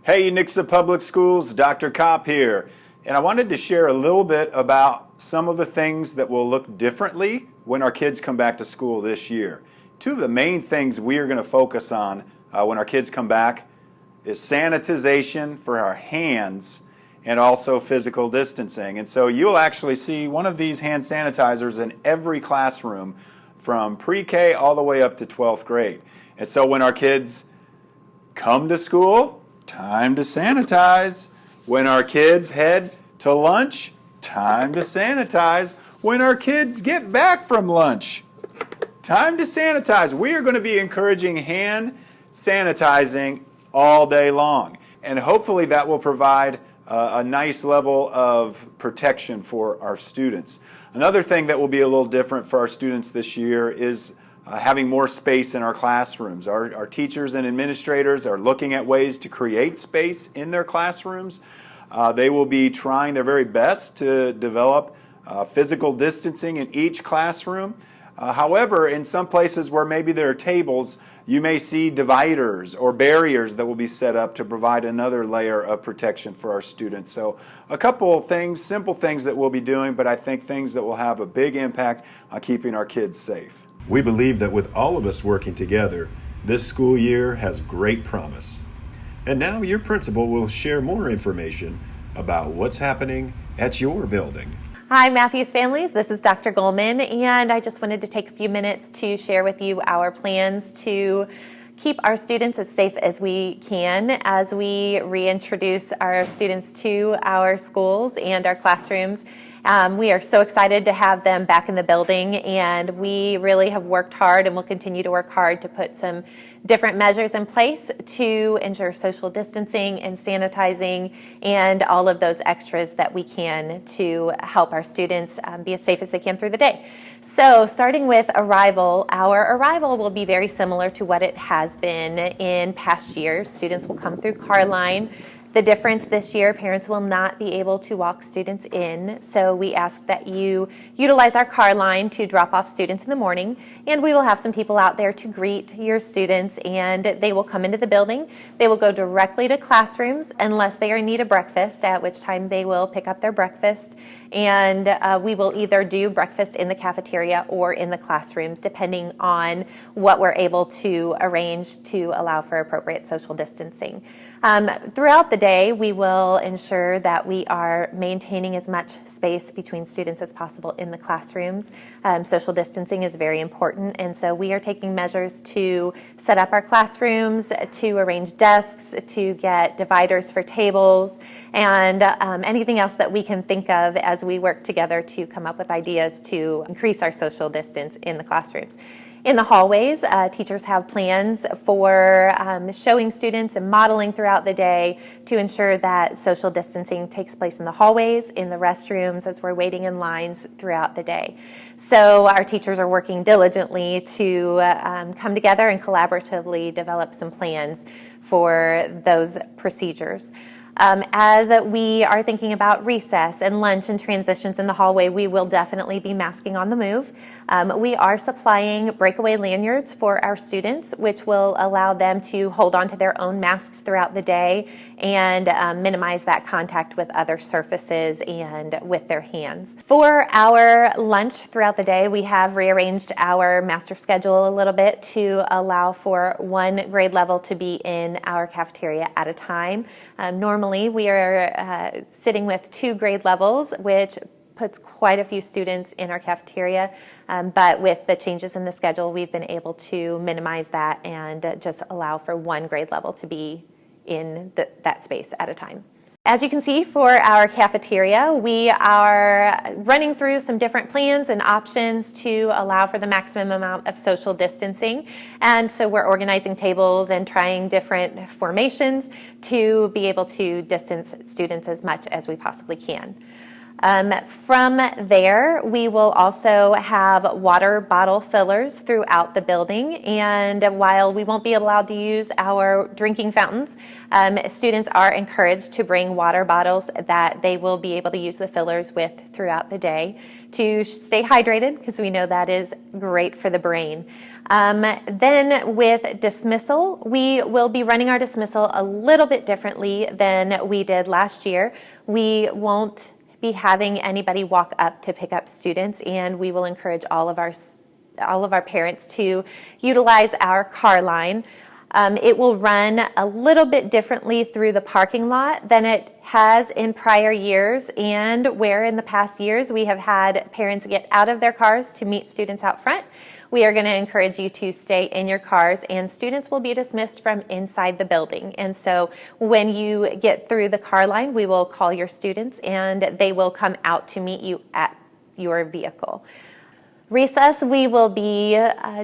Hey, Nixa Public Schools, Dr. Kopp here. And I wanted to share a little bit about some of the things that will look differently when our kids come back to school this year. Two of the main things we are going to focus on when our kids come back is sanitization for our hands and also physical distancing. And so you'll actually see one of these hand sanitizers in every classroom from pre-K all the way up to 12th grade. And so when our kids come to school, time to sanitize. When our kids head to lunch, time to sanitize. When our kids get back from lunch, time to sanitize. We are going to be encouraging hand sanitizing all day long. And hopefully that will provide a nice level of protection for our students. Another thing that will be a little different for our students this year is having more space in our classrooms. Our teachers and administrators are looking at ways to create space in their classrooms. They will be trying their very best to develop physical distancing in each classroom. However, in some places where maybe there are tables, you may see dividers or barriers that will be set up to provide another layer of protection for our students. So a couple of things, simple things that we'll be doing, but I think things that will have a big impact on keeping our kids safe. We believe that with all of us working together, this school year has great promise. And now your principal will share more information about what's happening at your building. Hi, Mathews families. This is Dr. Golmen, and I just wanted to take a few minutes to share with you our plans to keep our students as safe as we can as we reintroduce our students to our schools and our classrooms. We are so excited to have them back in the building, and we really have worked hard and will continue to work hard to put some different measures in place to ensure social distancing and sanitizing and all of those extras that we can to help our students be as safe as they can through the day. So starting with arrival, our arrival will be very similar to what it has been in past years. Students will come through car line. The difference this year, parents will not be able to walk students in, so we ask that you utilize our car line to drop off students in the morning, and we will have some people out there to greet your students, and they will come into the building. They will go directly to classrooms unless they are in need of breakfast, at which time they will pick up their breakfast, and we will either do breakfast in the cafeteria or in the classrooms, depending on what we're able to arrange to allow for appropriate social distancing. Throughout the day, we will ensure that we are maintaining as much space between students as possible in the classrooms. Social distancing is very important, and so we are taking measures to set up our classrooms, to arrange desks, to get dividers for tables, and anything else that we can think of as we work together to come up with ideas to increase our social distance in the classrooms. In the hallways, teachers have plans for showing students and modeling throughout the day to ensure that social distancing takes place in the hallways, in the restrooms, as we're waiting in lines throughout the day. So our teachers are working diligently to come together and collaboratively develop some plans for those procedures. As we are thinking about recess and lunch and transitions in the hallway, we will definitely be masking on the move. We are supplying breakaway lanyards for our students, which will allow them to hold on to their own masks throughout the day and minimize that contact with other surfaces and with their hands. For our lunch throughout the day, we have rearranged our master schedule a little bit to allow for one grade level to be in our cafeteria at a time. Normally, we are sitting with 2 grade levels, which puts quite a few students in our cafeteria, but with the changes in the schedule, we've been able to minimize that and just allow for 1 grade level to be in that space at a time. As you can see, for our cafeteria, we are running through some different plans and options to allow for the maximum amount of social distancing. And so we're organizing tables and trying different formations to be able to distance students as much as we possibly can. From there, we will also have water bottle fillers throughout the building, and while we won't be allowed to use our drinking fountains, students are encouraged to bring water bottles that they will be able to use the fillers with throughout the day to stay hydrated, because we know that is great for the brain. Then with dismissal, we will be running our dismissal a little bit differently than we did last year. We won't be having anybody walk up to pick up students, and we will encourage all of our parents to utilize our car line. It will run a little bit differently through the parking lot than it has in prior years, and where in the past years we have had parents get out of their cars to meet students out front. We are going to encourage you to stay in your cars, and students will be dismissed from inside the building. And so when you get through the car line, we will call your students and they will come out to meet you at your vehicle. Recess, we will be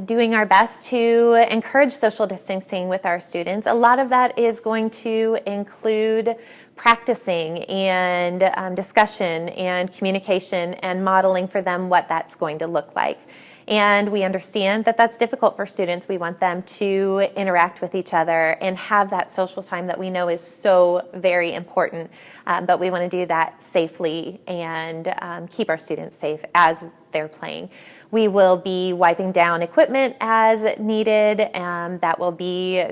doing our best to encourage social distancing with our students. A lot of that is going to include practicing and discussion and communication and modeling for them what that's going to look like. And we understand that that's difficult for students. We want them to interact with each other and have that social time that we know is so very important. But we want to do that safely and keep our students safe as they're playing. We will be wiping down equipment as needed. That will be,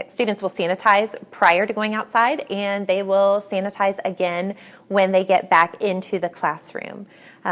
students will sanitize prior to going outside, and they will sanitize again when they get back into the classroom.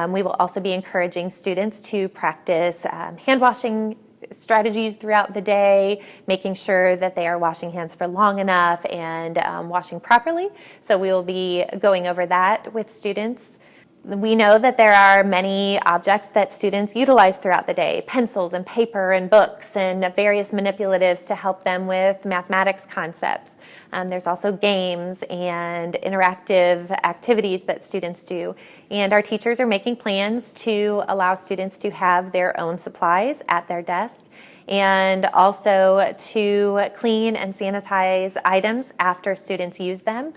We will also be encouraging students to practice hand washing strategies throughout the day, making sure that they are washing hands for long enough and washing properly. So we will be going over that with students. We know that there are many objects that students utilize throughout the day, pencils and paper and books and various manipulatives to help them with mathematics concepts. There's also games and interactive activities that students do. And our teachers are making plans to allow students to have their own supplies at their desk, and also to clean and sanitize items after students use them.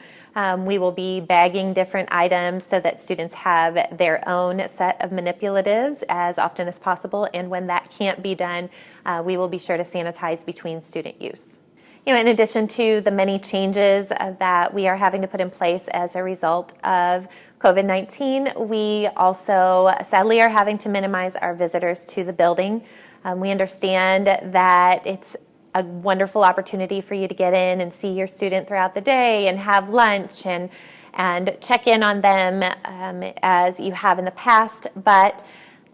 We will be bagging different items so that students have their own set of manipulatives as often as possible, and when that can't be done, we will be sure to sanitize between student use. In addition to the many changes that we are having to put in place as a result of COVID-19, we also sadly are having to minimize our visitors to the building. We understand that it's a wonderful opportunity for you to get in and see your student throughout the day and have lunch and check in on them as you have in the past, but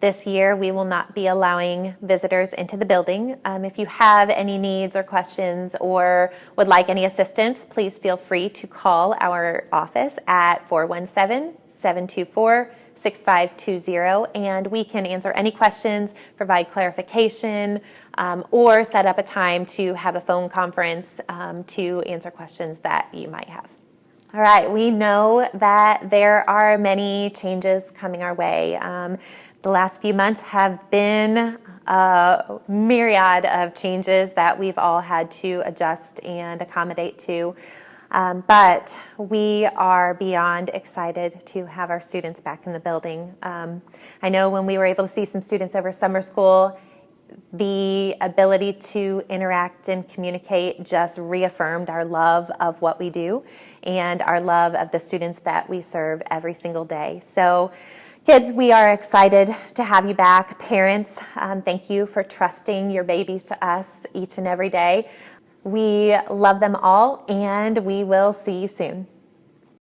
this year we will not be allowing visitors into the building. If you have any needs or questions or would like any assistance, please feel free to call our office at 417-724-6520, and we can answer any questions, provide clarification, or set up a time to have a phone conference to answer questions that you might have. All right, we know that there are many changes coming our way. The last few months have been a myriad of changes that we've all had to adjust and accommodate to. But we are beyond excited to have our students back in the building. I know when we were able to see some students over summer school, the ability to interact and communicate just reaffirmed our love of what we do and our love of the students that we serve every single day. So kids, we are excited to have you back. Parents, thank you for trusting your babies to us each and every day. We love them all, and we will see you soon.